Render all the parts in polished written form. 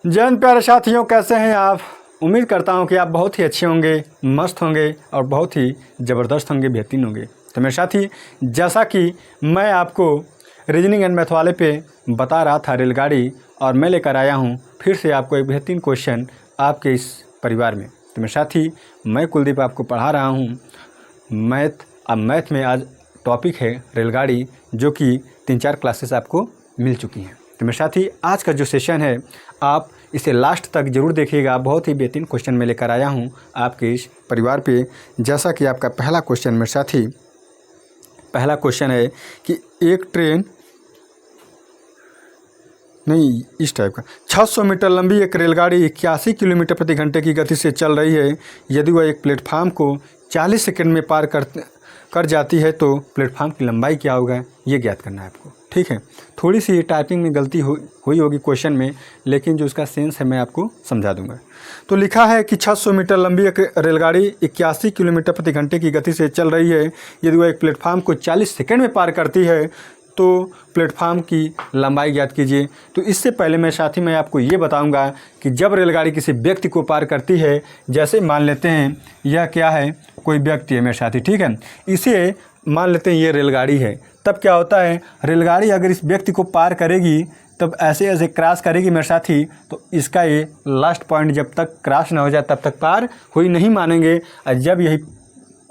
जय हिंद प्यारे साथियों, कैसे हैं आप। उम्मीद करता हूं कि आप बहुत ही अच्छे होंगे, मस्त होंगे और बहुत ही ज़बरदस्त होंगे, बेहतरीन होंगे। तो मेरे साथी, जैसा कि मैं आपको रीजनिंग एंड मैथ वाले पे बता रहा था रेलगाड़ी, और मैं लेकर आया हूं फिर से आपको एक बेहतरीन क्वेश्चन आपके इस परिवार में। तो मेरे साथी, मैं कुलदीप आपको पढ़ा रहा हूँ मैथ। अब मैथ में आज टॉपिक है रेलगाड़ी, जो कि 3-4 क्लासेस आपको मिल चुकी हैं। तो मेरे साथी, आज का जो सेशन है आप इसे लास्ट तक ज़रूर देखिएगा। बहुत ही बेहतरीन क्वेश्चन मैं लेकर आया हूँ आपके इस परिवार पे। जैसा कि आपका पहला क्वेश्चन मेरे साथी, पहला क्वेश्चन है कि एक ट्रेन नहीं इस टाइप का 600 मीटर लंबी एक रेलगाड़ी 81 किलोमीटर प्रति घंटे की गति से चल रही है। यदि वह एक प्लेटफार्म को 40 सेकंड में पार कर जाती है तो प्लेटफार्म की लंबाई क्या होगा, ये ज्ञात करना है आपको। ठीक है, थोड़ी सी टाइपिंग में गलती हुई होगी क्वेश्चन में, लेकिन जो उसका सेंस है मैं आपको समझा दूंगा। तो लिखा है कि 600 मीटर लंबी एक रेलगाड़ी 81 किलोमीटर प्रति घंटे की गति से चल रही है। यदि वह एक प्लेटफार्म को 40 सेकंड में पार करती है तो प्लेटफार्म की लंबाई ज्ञात कीजिए। तो इससे पहले मैं साथी मैं आपको ये बताऊंगा कि जब रेलगाड़ी किसी व्यक्ति को पार करती है, जैसे मान लेते हैं यह क्या है, कोई व्यक्ति है मेरे साथी, ठीक है, इसे मान लेते हैं ये रेलगाड़ी है। तब क्या होता है, रेलगाड़ी अगर इस व्यक्ति को पार करेगी तब ऐसे ऐसे क्रॉस करेगी मेरे साथी, तो इसका ये लास्ट पॉइंट जब तक क्रॉस ना हो जाए तब तक पार हुई नहीं मानेंगे, और जब यही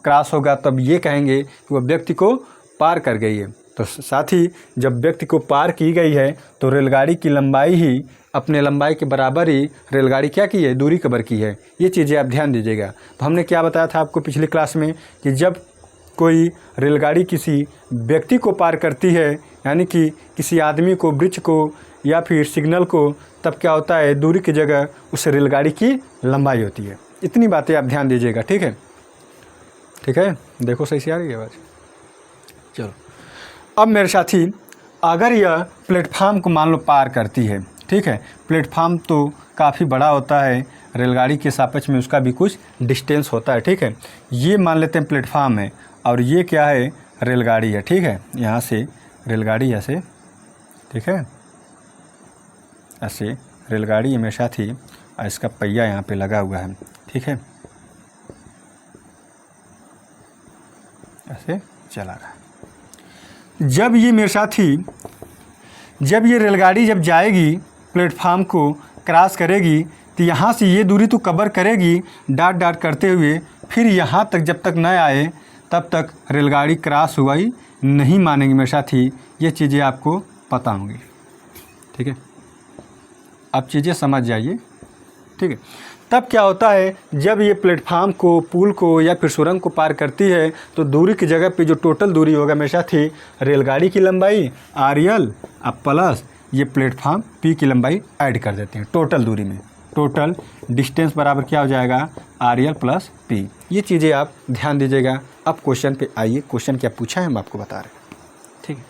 क्रॉस होगा तब ये कहेंगे कि वह व्यक्ति को पार कर गई है। तो साथी, जब व्यक्ति को पार की गई है तो रेलगाड़ी की लंबाई ही अपने लंबाई के बराबर ही रेलगाड़ी क्या की है, दूरी कवर की है। ये चीज़ें आप ध्यान दीजिएगा। तो हमने क्या बताया था आपको पिछली क्लास में कि जब कोई रेलगाड़ी किसी व्यक्ति को पार करती है, यानी कि किसी आदमी को, वृक्ष को या फिर सिग्नल को, तब क्या होता है, दूरी की जगह उस रेलगाड़ी की लंबाई होती है। इतनी बातें आप ध्यान दीजिएगा। ठीक है, ठीक है, देखो सही से आ रही है आवाज़। चलो, अब मेरे साथी, अगर यह प्लेटफार्म को मान लो पार करती है, ठीक है, प्लेटफार्म तो काफ़ी बड़ा होता है, रेलगाड़ी के सापेक्ष में उसका भी कुछ डिस्टेंस होता है। ठीक है, ये मान लेते हैं प्लेटफार्म है और ये क्या है, रेलगाड़ी है। ठीक है, यहाँ से रेलगाड़ी ऐसे, ठीक है, ऐसे रेलगाड़ी है मेरे साथी, और इसका पहिया यहाँ पे लगा हुआ है। ठीक है, ऐसे चला रहा है। जब ये मेरे साथी, जब ये रेलगाड़ी जब जाएगी, प्लेटफार्म को क्रॉस करेगी, तो यहाँ से ये दूरी तो कवर करेगी डॉट डॉट करते हुए, फिर यहाँ तक जब तक न आए तब तक रेलगाड़ी क्रॉस हुआ ही नहीं मानेंगे मेरे साथी। ये चीज़ें आपको पता होंगी। ठीक है, आप चीज़ें समझ जाइए। ठीक है, तब क्या होता है, जब ये प्लेटफार्म को, पुल को या फिर सुरंग को पार करती है तो दूरी की जगह पे जो टोटल दूरी होगा हमेशा थी रेलगाड़ी की लंबाई RL अब प्लस ये प्लेटफार्म P की लंबाई ऐड कर देते हैं टोटल दूरी में। टोटल डिस्टेंस बराबर क्या हो जाएगा, RL प्लस P। ये चीज़ें आप ध्यान दीजिएगा। अब क्वेश्चन पे आइए, क्वेश्चन क्या पूछा है हम आपको बता रहे हैं। ठीक है,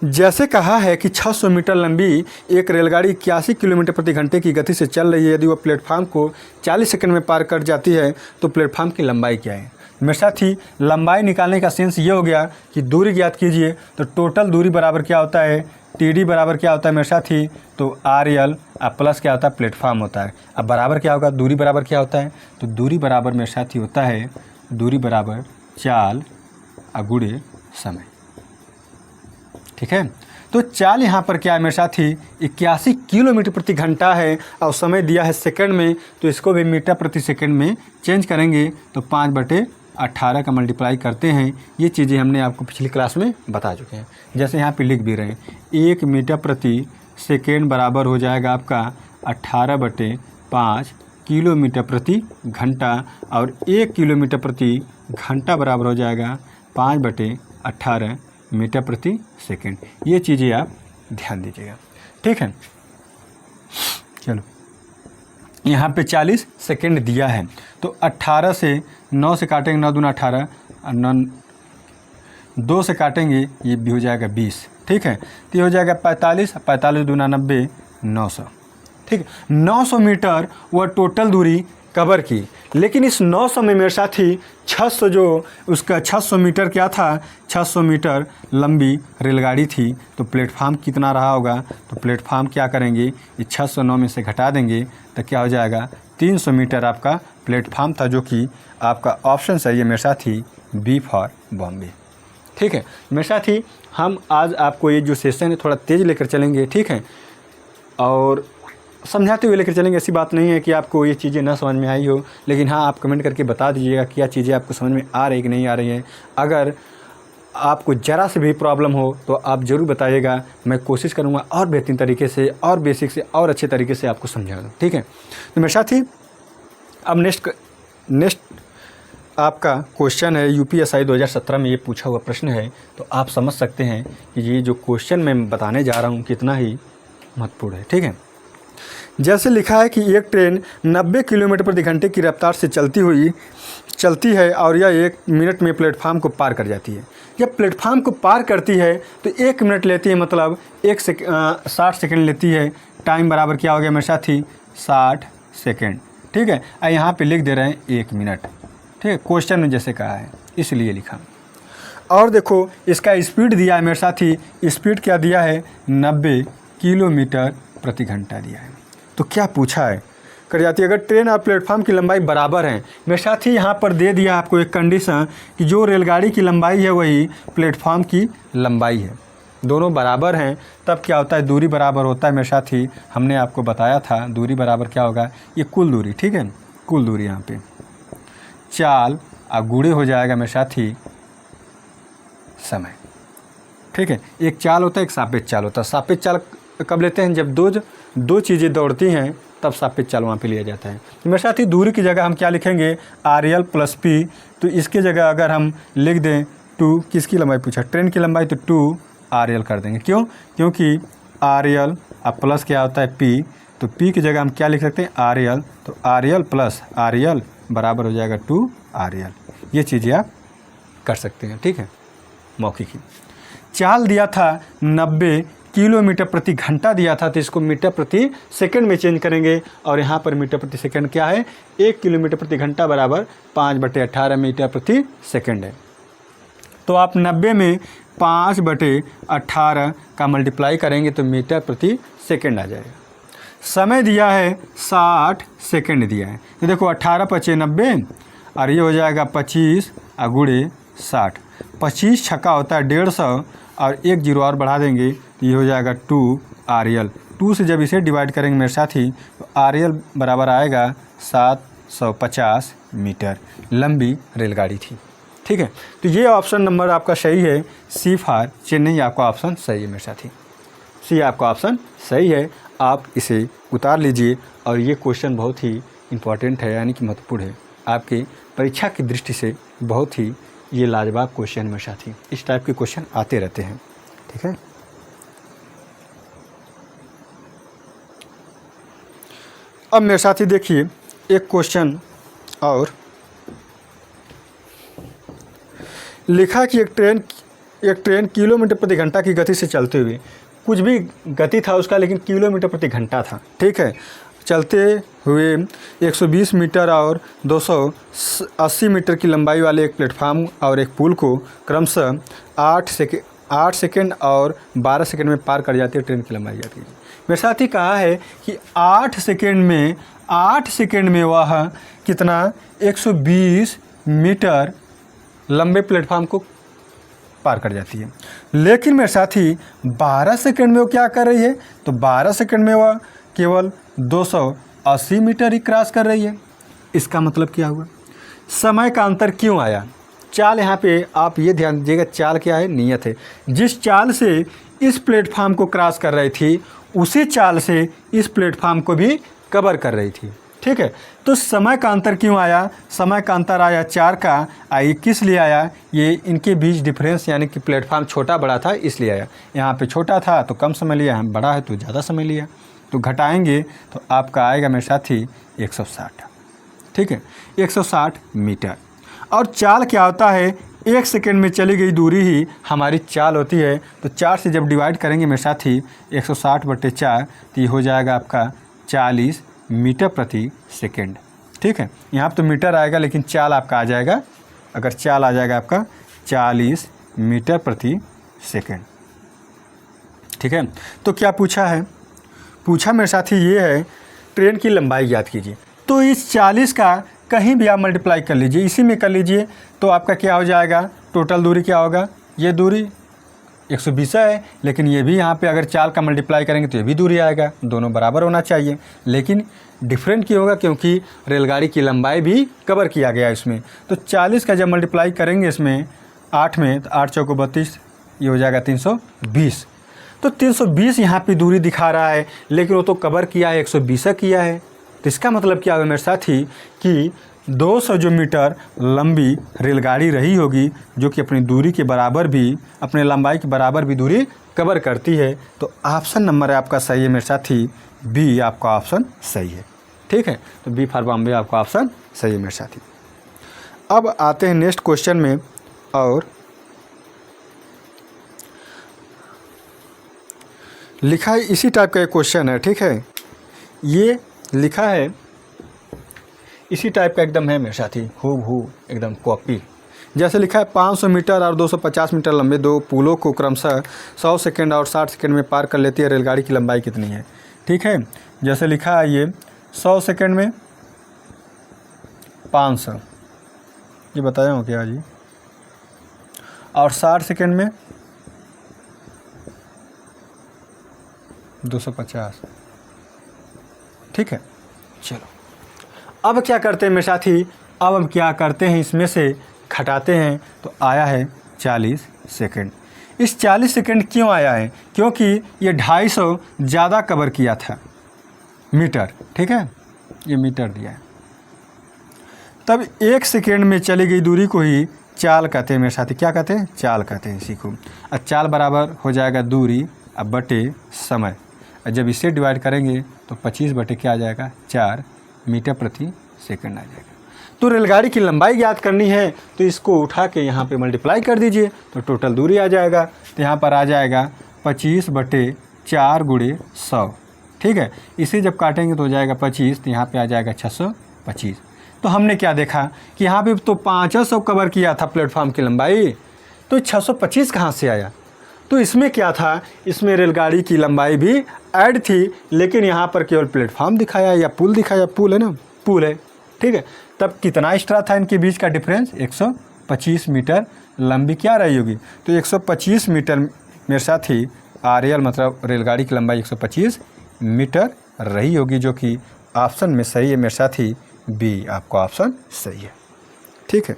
जैसे कहा है कि 600 मीटर लंबी एक रेलगाड़ी 81 किलोमीटर प्रति घंटे की गति से चल रही है। यदि वह प्लेटफार्म को 40 सेकंड में पार कर जाती है तो प्लेटफार्म की लंबाई क्या है। मेरे साथी, लंबाई निकालने का सेंस ये हो गया कि दूरी ज्ञात कीजिए। तो टोटल दूरी बराबर क्या होता है, TD बराबर क्या होता है मेरे साथी, तो RL अब प्लस क्या होता है, प्लेटफार्म होता है। अब बराबर क्या होगा, दूरी बराबर क्या होता है, तो दूरी बराबर मेरे साथी होता है, दूरी बराबर चाल गुणे समय। ठीक है, तो चाल यहाँ पर क्या है मेरे साथी, 81 किलोमीटर प्रति घंटा है और समय दिया है सेकंड में, तो इसको भी मीटर प्रति सेकंड में चेंज करेंगे तो 5/18 का मल्टीप्लाई करते हैं। ये चीज़ें हमने आपको पिछली क्लास में बता चुके हैं। जैसे यहाँ पे लिख भी रहे हैं, 1 मीटर प्रति सेकेंड बराबर हो जाएगा आपका 18/5 किलोमीटर प्रति घंटा, और 1 किलोमीटर प्रति घंटा बराबर हो जाएगा 5/18 मीटर प्रति सेकेंड। ये चीज़ें आप ध्यान दीजिएगा। ठीक है, चलो, यहाँ पे 40 सेकेंड दिया है तो 18 से 9 से काटेंगे, 9 दूना 18, 2 से काटेंगे ये भी हो जाएगा 20। ठीक है, तो ये हो जाएगा 45, 45 दूना 90, 900। ठीक है, 900 मीटर वह टोटल दूरी कवर की। लेकिन इस 900 में मेरे साथी 600 जो उसका 600 मीटर क्या था, 600 मीटर लंबी रेलगाड़ी थी। तो प्लेटफार्म कितना रहा होगा, तो प्लेटफार्म क्या करेंगे, ये 609 में से घटा देंगे तो क्या हो जाएगा, 300 मीटर आपका प्लेटफार्म था, जो कि आपका ऑप्शन सही है मेरे साथी बी फॉर बॉम्बे। ठीक है मेरे साथी, हम आज आपको ये जो सेशन है थोड़ा तेज़ लेकर चलेंगे, ठीक है, और समझाते हुए लेकर चलेंगे। ऐसी बात नहीं है कि आपको ये चीज़ें ना समझ में आई हो, लेकिन हाँ आप कमेंट करके बता दीजिएगा क्या चीज़ें आपको समझ में आ रही कि नहीं आ रही हैं। अगर आपको ज़रा से भी प्रॉब्लम हो तो आप ज़रूर बताइएगा, मैं कोशिश करूँगा और बेहतरीन तरीके से और बेसिक से और अच्छे तरीके से आपको समझा दूँ। ठीक है, तो मेरे साथ ही अब नेक्स्ट आपका क्वेश्चन है यूपीएससी 2017 में ये पूछा हुआ प्रश्न है। तो आप समझ सकते हैं कि ये जो क्वेश्चन मैं बताने जा रहा हूँ कितना ही महत्वपूर्ण है। ठीक है, जैसे लिखा है कि एक ट्रेन 90 किलोमीटर प्रति घंटे की रफ्तार से चलती है और यह 1 मिनट में प्लेटफार्म को पार कर जाती है। जब प्लेटफार्म को पार करती है तो 1 मिनट लेती है, मतलब 60 सेकंड लेती है। टाइम बराबर क्या हो गया मेरे साथी, 60 सेकंड। ठीक है, यहाँ पे लिख दे रहे हैं 1 मिनट। ठीक है, क्वेश्चन में जैसे कहा है इसलिए लिखा। और देखो इसका स्पीड दिया है मेरे साथी, स्पीड क्या दिया है, 90 किलोमीटर प्रति घंटा दिया है। तो क्या पूछा है, कर जाती है अगर ट्रेन और प्लेटफार्म की लंबाई बराबर है। मेरे साथ ही यहाँ पर दे दिया आपको एक कंडीशन कि जो रेलगाड़ी की लंबाई है वही प्लेटफार्म की लंबाई है, दोनों बराबर हैं, तब क्या होता है, दूरी बराबर होता है। मेरे साथ ही हमने आपको बताया था दूरी बराबर क्या होगा, ये कुल दूरी। ठीक है, कुल दूरी यहाँ पे चाल और गुणे हो जाएगा मेरे साथ ही समय। ठीक है, एक चाल होता है, एक सापेक्ष चाल होता है। सापेक्ष चाल कब लेते हैं, जब दो चीज़ें दौड़ती हैं तब सापेक्ष चाल वहाँ पे लिया जाता है। तो मेरे साथ ही दूरी की जगह हम क्या लिखेंगे, RL प्लस P। तो इसके जगह अगर हम लिख दें 2, किसकी लंबाई पूछा, ट्रेन की लंबाई, तो 2RL कर देंगे। क्यों, क्योंकि RL अब प्लस क्या होता है P, तो P की जगह हम क्या लिख सकते हैं, RL। तो RL प्लस RL बराबर हो जाएगा 2RL। ये चीज़ें आप कर सकते हैं। ठीक है, मौखिक ही। चाल दिया था 90 किलोमीटर प्रति घंटा दिया था, तो इसको मीटर प्रति सेकंड में चेंज करेंगे। और यहाँ पर मीटर प्रति सेकंड क्या है, 1 किलोमीटर प्रति घंटा बराबर 5/18 मीटर प्रति सेकंड है। तो आप 90 में 5/18 का मल्टीप्लाई करेंगे तो मीटर प्रति सेकंड आ जाएगा। समय दिया है 60 सेकंड दिया है। तो देखो 18 × 90 और ये हो जाएगा 25 गुणे 60। 25 छक्का होता है 150 और 1 0 और बढ़ा देंगे तो ये हो जाएगा 2RL। 2 से जब इसे डिवाइड करेंगे मेरे साथी तो RL बराबर आएगा 750 मीटर लंबी रेलगाड़ी थी। ठीक है, तो ये ऑप्शन नंबर आपका सही है, सी फॉर चेन्नई आपका ऑप्शन सही है मेरे साथी, सी आपका ऑप्शन सही है। आप इसे उतार लीजिए और ये क्वेश्चन बहुत ही इम्पॉर्टेंट है, यानी कि महत्वपूर्ण है, आपकी परीक्षा की दृष्टि से बहुत ही ये लाजवाब क्वेश्चन मेरे साथी। इस टाइप के क्वेश्चन आते रहते हैं। ठीक है, अब मेरे साथी देखिए एक क्वेश्चन और लिखा कि एक ट्रेन किलोमीटर प्रति घंटा की गति से चलते हुए, कुछ भी गति था उसका लेकिन किलोमीटर प्रति घंटा था। ठीक है, चलते हुए 120 मीटर और 280 मीटर की लंबाई वाले एक प्लेटफार्म और एक पुल को क्रमशः 8 सेकंड और 12 सेकंड में पार कर जाती है। ट्रेन की लंबाई जाती है। मेरे साथ ही कहा है कि 8 सेकंड में वह कितना 120 मीटर लंबे प्लेटफार्म को पार कर जाती है। लेकिन मेरे साथी 12 सेकंड में वो क्या कर रही है, तो 12 सेकंड में वह केवल 280 मीटर ही क्रॉस कर रही है। इसका मतलब क्या हुआ, समय का अंतर क्यों आया। चाल यहाँ पे आप ये ध्यान दीजिएगा, चाल क्या है, नियत है। जिस चाल से इस प्लेटफार्म को क्रॉस कर रही थी उसी चाल से इस प्लेटफार्म को भी कवर कर रही थी। ठीक है, तो समय का अंतर क्यों आया, समय का अंतर आया 4 का। आई किस लिए आया, ये इनके बीच डिफरेंस, यानी कि प्लेटफार्म छोटा बड़ा था इसलिए आया। यहाँ पे छोटा था तो कम समय लिया, यहाँ बड़ा है तो ज़्यादा समय लिया। तो घटाएंगे तो आपका आएगा मेरे साथी 160। ठीक है, 160 मीटर। और चाल क्या होता है, 1 सेकंड में चली गई दूरी ही हमारी चाल होती है। तो 4 से जब डिवाइड करेंगे मेरे साथी 160/4 तो ये हो जाएगा आपका 40 मीटर प्रति सेकंड। ठीक है, यहाँ पर तो मीटर आएगा लेकिन चाल आपका आ जाएगा, अगर चाल आ जाएगा आपका 40 मीटर प्रति सेकेंड। ठीक है, तो क्या पूछा है, पूछा मेरे साथी ये है ट्रेन की लंबाई ज्ञात कीजिए। तो इस 40 का कहीं भी आप मल्टीप्लाई कर लीजिए, इसी में कर लीजिए, तो आपका क्या हो जाएगा, टोटल दूरी क्या होगा, ये दूरी 120 है, लेकिन ये भी यहाँ पे अगर चाल का मल्टीप्लाई करेंगे तो ये भी दूरी आएगा, दोनों बराबर होना चाहिए, लेकिन डिफरेंट क्यों होगा, क्योंकि रेलगाड़ी की लंबाई भी कवर किया गया इसमें। तो 40 का जब मल्टीप्लाई करेंगे इसमें 8 में, तो 8 चौको 32, ये हो जाएगा 320। तो 320 यहाँ पे दूरी दिखा रहा है, लेकिन वो तो कवर किया है 120 किया है। तो इसका मतलब क्या हुआ मेरे साथी कि 200 जो मीटर लंबी रेलगाड़ी रही होगी, जो कि अपनी दूरी के बराबर भी, अपने लंबाई के बराबर भी दूरी कवर करती है। तो ऑप्शन नंबर है आपका सही है मेरे साथी, बी आपका ऑप्शन सही है। ठीक है, तो बी फॉर बॉम्बे आपका ऑप्शन सही है मेरे साथी। अब आते हैं नेक्स्ट क्वेश्चन में, और लिखा है इसी टाइप का एक क्वेश्चन है। ठीक है, ये लिखा है इसी टाइप का एकदम है मेरे साथी, हूबहू एकदम कॉपी। जैसे लिखा है 500 मीटर और 250 मीटर लंबे दो पुलों को क्रमशः 100 सेकंड और 60 सेकंड में पार कर लेती है, रेलगाड़ी की लंबाई कितनी है। ठीक है, जैसे लिखा है ये 100 सेकंड में 500, ये बताया हूँ क्या जी, और 60 सेकंड में 250। ठीक है, चलो अब क्या करते हैं मेरे साथी, अब हम क्या करते हैं, इसमें से घटाते हैं तो आया है 40 सेकंड। इस 40 सेकंड क्यों आया है, क्योंकि ये 250 ज़्यादा कवर किया था मीटर। ठीक है, ये मीटर दिया है, तब 1 सेकंड में चली गई दूरी को ही चाल कहते हैं मेरे साथी। क्या कहते हैं, चाल कहते हैं इसी को। अब चाल बराबर हो जाएगा दूरी अब बटे समय, जब इसे डिवाइड करेंगे तो 25 बटे क्या आ जाएगा, 4 मीटर प्रति सेकंड आ जाएगा। तो रेलगाड़ी की लंबाई ज्ञात करनी है, तो इसको उठा के यहाँ पे मल्टीप्लाई कर दीजिए तो टोटल दूरी आ जाएगा। तो यहाँ पर आ जाएगा 25 बटे 4 गुणे 100। ठीक है, इसे जब काटेंगे तो हो जाएगा 25, तो यहाँ पे आ जाएगा 625। तो हमने क्या देखा कि यहाँ पे तो 500 कवर किया था प्लेटफॉर्म की लंबाई, तो 625 कहाँ से आया। तो इसमें क्या था, इसमें रेलगाड़ी की लंबाई भी ऐड थी, लेकिन यहाँ पर केवल प्लेटफॉर्म दिखाया या पुल दिखाया, पुल है ना, पुल है। ठीक है, तब कितना एक्स्ट्रा था इनके बीच का डिफरेंस, 125 मीटर लंबी क्या रही होगी। तो 125 मीटर मेरे साथ ही RL मतलब रेलगाड़ी की लंबाई 125 मीटर रही होगी, जो कि ऑप्शन में सही है मेरे साथ ही, बी आपका ऑप्शन सही है। ठीक है,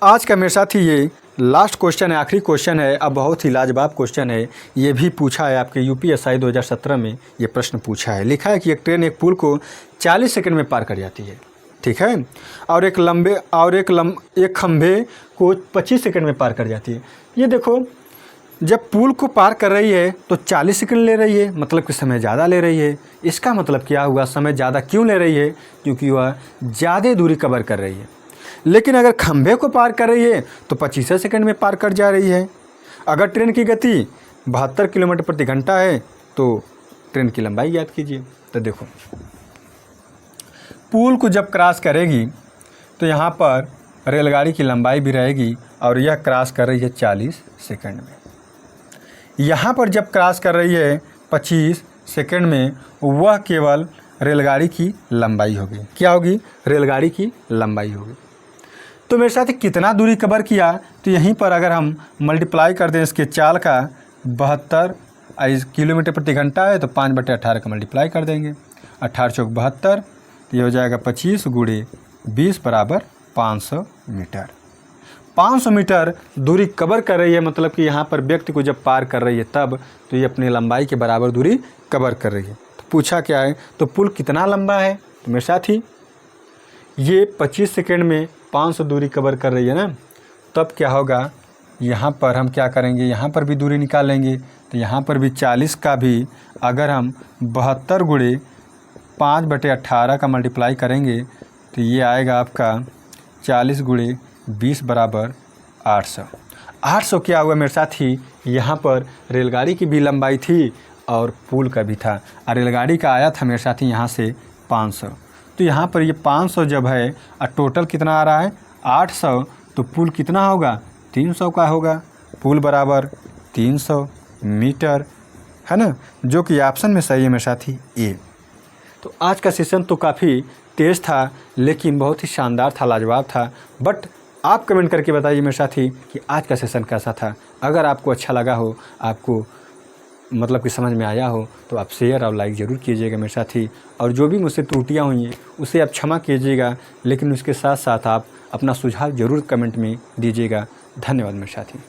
आज का मेरे साथ ही ये लास्ट क्वेश्चन है, आखिरी क्वेश्चन है। अब बहुत ही लाजवाब क्वेश्चन है, ये भी पूछा है आपके UPSI 2017 में ये प्रश्न पूछा है। लिखा है कि एक ट्रेन एक पुल को 40 सेकंड में पार कर जाती है। ठीक है, और एक खंभे को 25 सेकंड में पार कर जाती है। ये देखो, जब पुल को पार कर रही है तो 40 सेकंड ले रही है, मतलब कि समय ज़्यादा ले रही है। इसका मतलब क्या हुआ, समय ज़्यादा क्यों ले रही है, क्योंकि वह ज़्यादा दूरी कवर कर रही है। लेकिन अगर खंभे को पार कर रही है तो 25 सेकंड में पार कर जा रही है। अगर ट्रेन की गति 72 किलोमीटर प्रति घंटा है तो ट्रेन की लंबाई याद कीजिए। तो देखो, पुल को जब क्रॉस करेगी तो यहाँ पर रेलगाड़ी की लंबाई भी रहेगी, और यह क्रॉस कर रही है 40 सेकंड में। यहाँ पर जब क्रॉस कर रही है 25 सेकंड में, वह केवल रेलगाड़ी की लंबाई होगी। क्या होगी, रेलगाड़ी की लंबाई होगी। तो मेरे साथ कितना दूरी कवर किया, तो यहीं पर अगर हम मल्टीप्लाई कर दें इसके चाल का, 72 किलोमीटर प्रति घंटा है तो 5 बटे 18 का मल्टीप्लाई कर देंगे, 18 चौक 72, ये हो जाएगा 25 गुणे 20 बराबर 500 मीटर। 500 मीटर दूरी कवर कर रही है, मतलब कि यहाँ पर व्यक्ति को जब पार कर रही है तब, तो ये अपनी लंबाई के बराबर दूरी कवर कर रही है। तो पूछा क्या है, तो पुल कितना लंबा है, तो मेरे साथ ही ये 25 सेकंड में 500 दूरी कवर कर रही है ना, तब क्या होगा, यहाँ पर हम क्या करेंगे, यहाँ पर भी दूरी निकाल लेंगे। तो यहाँ पर भी 40 का भी अगर हम 72 गुणे 5 बटे 18 का मल्टीप्लाई करेंगे तो ये आएगा आपका 40 गुणे 20 बराबर 800। 800 क्या हुआ मेरे साथ ही, यहाँ पर रेलगाड़ी की भी लंबाई थी और पुल का भी था, और रेलगाड़ी का आया था मेरे साथ ही यहाँ से 500। तो यहाँ पर ये 500 जब है और टोटल कितना आ रहा है 800, तो पुल कितना होगा 300 का होगा। पुल बराबर 300 मीटर, है ना, जो कि ऑप्शन में सही है मेरे साथी ए। तो आज का सेशन तो काफ़ी तेज़ था लेकिन बहुत ही शानदार था, लाजवाब था। बट आप कमेंट करके बताइए मेरे साथी कि आज का सेशन कैसा था। अगर आपको अच्छा लगा हो, आपको मतलब कि समझ में आया हो, तो आप शेयर और लाइक ज़रूर कीजिएगा मेरे साथी। और जो भी मुझसे त्रुटियाँ हुई हैं उसे आप क्षमा कीजिएगा, लेकिन उसके साथ साथ आप अपना सुझाव ज़रूर कमेंट में दीजिएगा। धन्यवाद मेरे साथी।